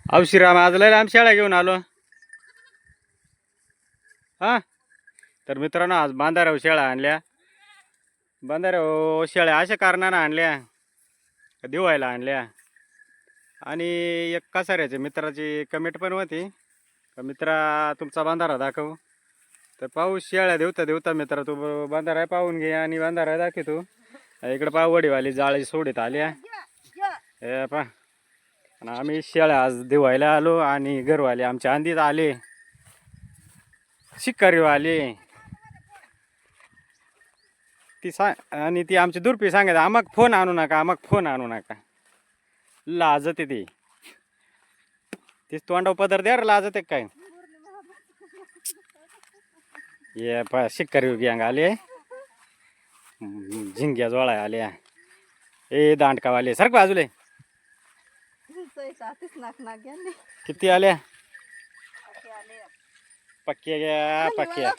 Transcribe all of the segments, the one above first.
औशिराम आज लय लांब शेळ्या घेऊन आलो. हा तर मित्रांनो आज बांधाऱ्यावर शेळ्या आणल्या. बांधाऱ्यावर शेळ्या अशा कारणानं आणल्या, दिवायला आणल्या. आणि एक कसाऱ्याच्या मित्राची कमेंट पण होती, मित्रा तुमचा बांधारा दाखव. तर पाहू शेळ्या देवता देवता मित्रा तू बांधारा पाहून घे आणि बांधारा दाखवतो. इकडे पाहू वडीवाली जाळी सोडीत आल्या हे पा. आणि आम्ही शेळ्या आज दिवायला आलो आणि घरवाले आमच्या आंधीत आले, शिकारी आले. ती आणि ती आमची दुर्पी सांगत आमक फोन आणू नका, आमक फोन आणू नका. लाजते ती, तीच तोंडाव पदर द्या लाजते काय. ये पा शिकारी गँग आले, झिंग्या जोळा आल्या. ए दांडकावाले सारख बाजूले किती आल्या. पक्क्या घ्या पक्क्या.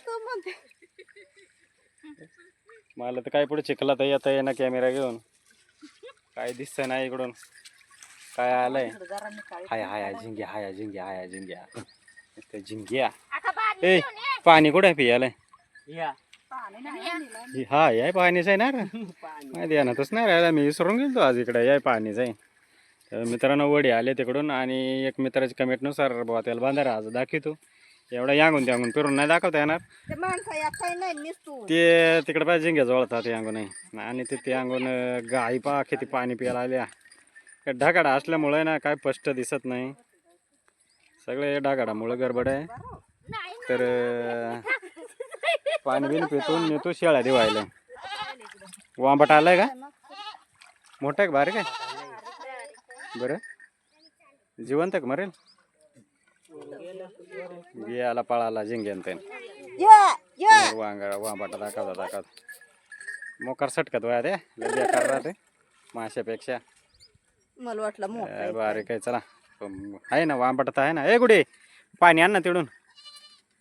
मला तर काय पुढे चिखला तर येता येईना कॅमेरा घेऊन, काय दिसत नाही इकडून काय आलंय. हाय हाय झिंग्या, हाय झिंग्या, हाय झिंग्या, झिंग्या. ए पाणी कुठे पियालंय. हा याय पाणीच आहे ना रे, माहिती आहे ना तस नाही राहिला. मी विसरून गेलो आज इकडे याय पाणीच आहे. तर मित्रांनो वडी आले तिकडून आणि एक मित्राची कमेंटनुसार बुवा त्याला बांधारा आज दाखवतो. एवढा यांगून त्यांगून फिरून नाही दाखवता येणार. ते तिकडे पाहिजे झिंग्या जवळतात यांगून नाही. आणि ते अंगून गाई पा किती पाणी प्यायला आल्या. ढागाडा असल्यामुळे ना काय स्पष्ट दिसत नाही, सगळे ढागाडामुळे गडबड आहे. तर पाणी बिन पितून नेतो शेळ्या दिवायला. वांबट आलाय का, मोठा आहे बारीक आहे. बरं जिवंत का मरेल. याला पळाला झिंग्यान वांगडा वांबाटा दाखवता दाखवता मोकार सटकत वया ते बेकार राहते माशापेक्षा. मला वाटलं बारीक आहे. चला आहे ना वांबट आहे ना. ए गुडे पाणी आण ना तिडून,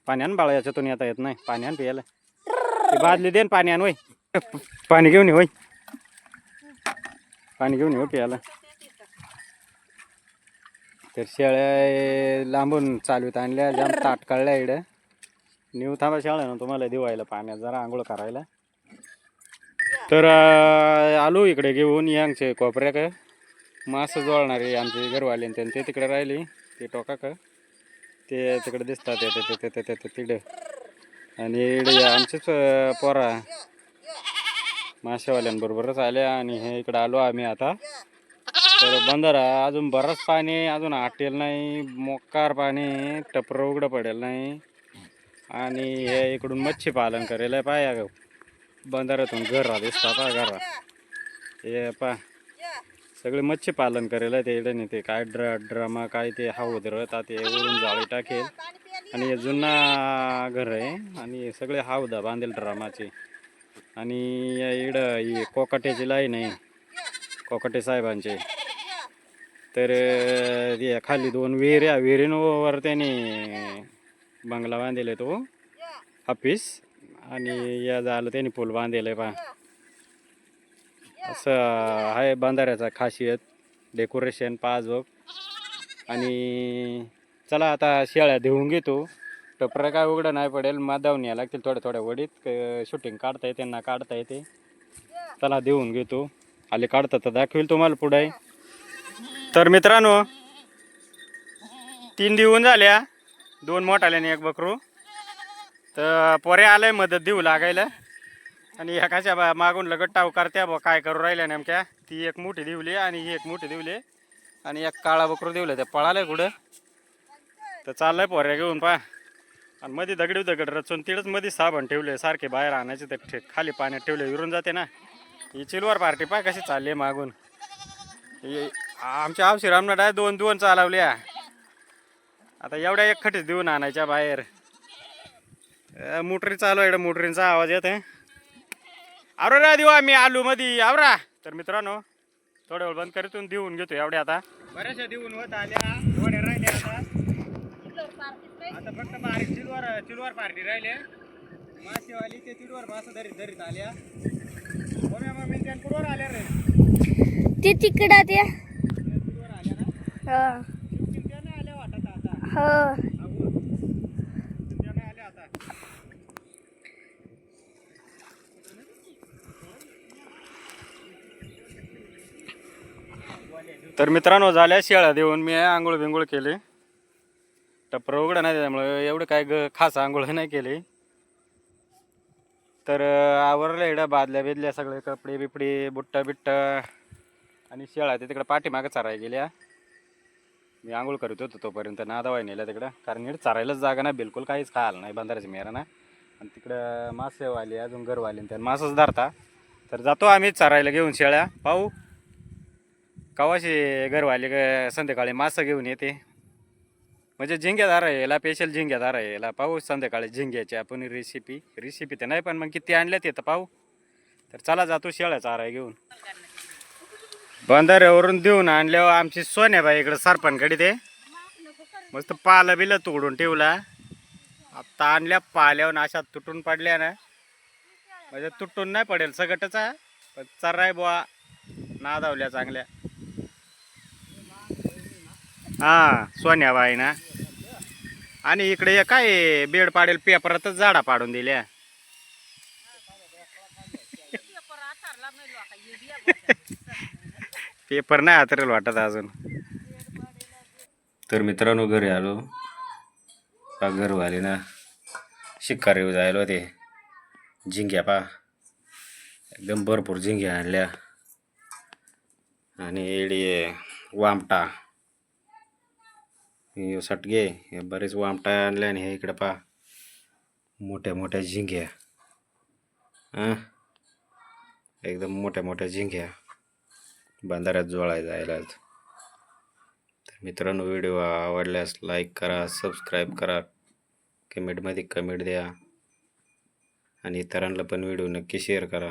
पाणी आण बाळा, याच्यातून येता येत नाही. पाणी आण प्यायला, ती बादली दे पाणी आण. वय पाणी घेऊन ये, वय पाणी घेऊन ये प्यायला. तर शेळ्या लांबून चालवीत आणल्या, जाम ताट काढल्या इकडं. न्यू थांबा शेळ्या ना तुम्हाला दिवायला पाण्यात जरा आंघोळ करायला. तर आलो इकडे घेऊन यांचे कोपऱ्या का मासं जोडणारे आमचे घरवाले ते तिकडे राहिले. ते टोका का ते तिकडे दिसतात ते तिकडे. आणि इकडे आमचेच पोरा मासेवाल्यांबरोबरच आल्या. आणि हे इकडे आलो आम्ही आता. तर बंधारा अजून बरंच पाणी अजून आटेल नाही, मोकार पाणी टपर उघडं पडेल नाही. आणि हे इकडून मच्छी पालन करेल पाया ग बंधाऱ्यातून घरा दिसतात घरा. हे पा सगळे मच्छी पालन करेल ते इकडे नाही. ते काय ड्रामा काय ते हौद राहतात ते उडून जाळी टाकेल. आणि हे जुना घर आहे आणि सगळे हौदा बांधेल ड्रामाचे. आणि इकडं ही कोकाट्याची लाईन आहे कोकाटे साहेबांचे. तर खाली दोन विहिऱ्या, विहिरींवर त्याने बंगला बांधलेला आहे तो ऑफिस. आणि या झालं त्याने पूल बांधलेला आहे पहा. असं आहे बांधाऱ्याचा खासियत, डेकोरेशन पाजोग. आणि चला आता शेळ्या देऊन घेतो. टपरा काय उघडं नाही पडेल, मादावून या लागतील थोड्या थोड्या वडीत. शूटिंग काढता येते त्यांना काढता येते. चला देऊन घेतो, आले काढता तर दाखवेल तुम्हाला पुढे. तर मित्रांनो 3 देऊन झाल्या, 2 मोठाल्याने 1 बकरू. तर पोरे आलंय मदत देऊ लागायला. आणि एकाच्या मागून लगत टाव करत्या बा काय करू राहिल्या नेमक्या. ती एक मोठी दिवली आणि ही एक मोठी दिवली आणि एक काळा बकरू दिवलं. ते पळालंय कुठं तर चाललंय पोऱ्या घेऊन पा. आणि मध्ये दगड रचून तिडच मध्ये साबण ठेवले, सारखे बाहेर आणायचे ते खाली पाण्यात ठेवले विरून जाते ना. ही चिलवर पार्टी पा कशी चालली मागून. आमच्या औशिरामनं डाय 2 चालवल्या. आता एवढ्या एक खटीच देऊन आणायच्या बाहेर. मोटरी चालू आहे, मोटरींचा आवाज येत आहे. आवरा देऊ आम्ही आलू मध्ये आवरा. तर मित्रांनो थोड्या वेळ बंद करीतून देऊन घेतो. एवढ्या आता बऱ्याचशा देऊन होत आल्या, थोड्या राहिल्या आता फक्त बारीक चिलवर पार्टी राहिले. मासेवाली ते चिलवर मासे धरीत आल्या. कुठवर आल्या रे ते तिकडं ते आल्या ना. तर मित्रांनो, झाल्या शेळ्या देऊन मी आंघोळ बिंघोळ केली. टपर उघडं नाही त्यामुळे एवढं काय खास आंघोळ नाही केली. तर आवरलं इकडं बादल्या बिदल्या सगळे कपडे बिपडे बुट्टा बिट्टा. आणि शेळ्या ते तिकडं पाठीमागं चरायला गेल्या. मी आंघोळ करत होतो तोपर्यंत नादावाय नेल्या तिकडं, कारण इकडं चरायलाच जागा नाही, बिलकुल काहीच खायला नाही बंधाऱ्याच्या मेरा ना. आणि तिकडं मासेवाले अजून घरवाले त्यानं मासच धरता. तर जातो आम्ही चरायला घेऊन शेळ्या. पाहू कवाशी घरवाले संध्याकाळी मासं घेऊन येते. म्हणजे झिंग्यादार आहे याला, स्पेशल झिंग्यादार आहे याला. पाहू संध्याकाळी झिंग्याची आपण रेसिपी तर नाही, पण मग किती आणल्यात येतं पाहू. तर चला जातो शेळ्या चाराय घेऊन. बंधाऱ्यावरून देऊन आणल्यावर आमची सोन्याबाई इकडं सरपणकडे ते मस्त पाला बिलं तोडून ठेवला. आता आणल्या पाल्यावर अशा तुटून पडल्या ना, म्हणजे तुटून नाही पडेल सगटचा, पण चराय बुवा नादावल्या चांगल्या. हा सोन्याबाई ना. आणि इकडे काय बेड पाडेल पेपरातच झाडा पाडून दिल्या. पेपर नाही हातरेल वाटत अजून. तर मित्रांनो, घरी आलो. घरवाले ना शिकारी जायला होते. झिंग्या पा एकदम भरपूर झिंग्या आणल्या. आणि एडी वामटा सटगे हे बरेच वामटा आणल्या. आणि हे इकडे पा मोठ्या मोठ्या झिंग्या. एकदम मोठ्या मोठ्या झिंग्या बंधाऱ्यात जोळायला जायला. तर मित्रांनो, व्हिडिओ आवडल्यास लाईक करा, सबस्क्राईब करा, कमेंटमध्ये कमेंट द्या. आणि इतरांना पण व्हिडिओ नक्की शेअर करा.